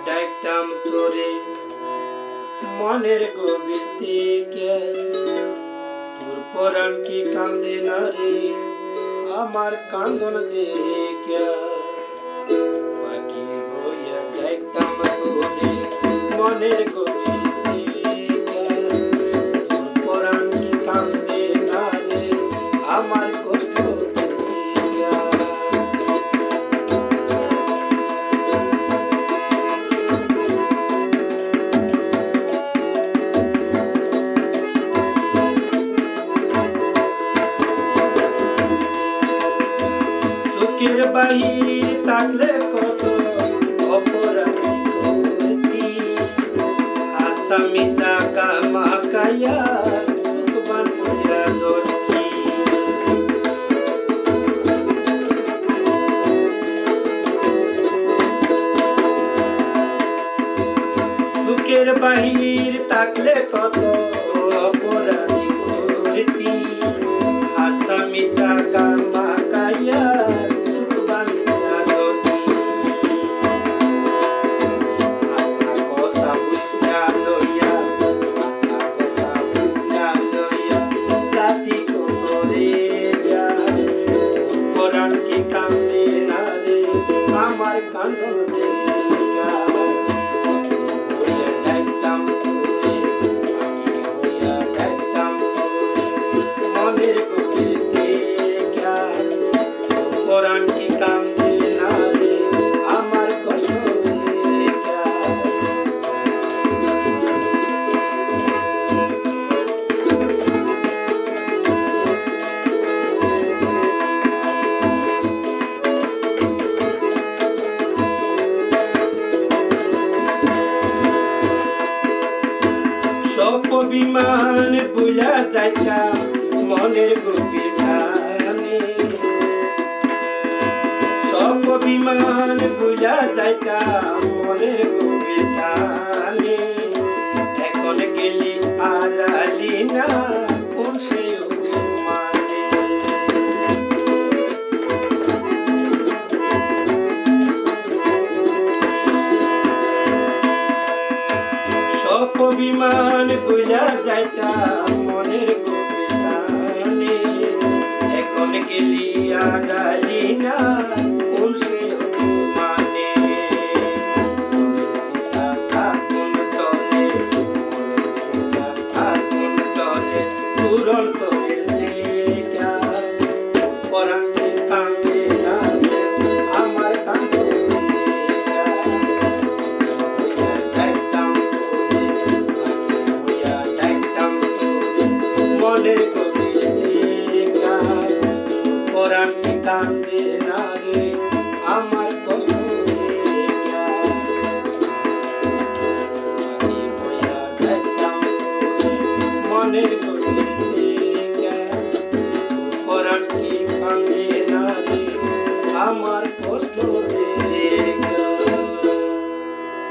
ডাকতাম তোরে মনের গভীর থেকে, তোর পরাণ কি কান্দে না রে আমার কান্দন দেখা। পাখি হইয়া ডাকতাম তোরে মনের গভীর থেকে, তোর পরাণ কি কান্দে না রে আমার কষ্ট দেখা। চোখের বাহির থাকলে কত অপরাধী করতি, আসামি চাকা মাকাইয়া সুখবান হইয়া ধরতি। চোখের বাহির থাকলে কত অপরাধী করতি, আসামি চাকা মাকাইয়া আমার কান্দন দেখা। হইয়া ডাকতাম তোরে, পাখি হইয়া ডাকতাম তোরে মনের গভীর থেকে, পরাণ কি কান্দে না রে আমার কষ্ট দেখা। সব অভিমান ভুলা যাইতাম মনের গভীর টানে, সব অভিমান ভুলা যাইতাম মনের গভীর টানে। এখন গেলি আড়ালি না কোন সে অভিমানে, সব অভিমান ভুলা যাইতাম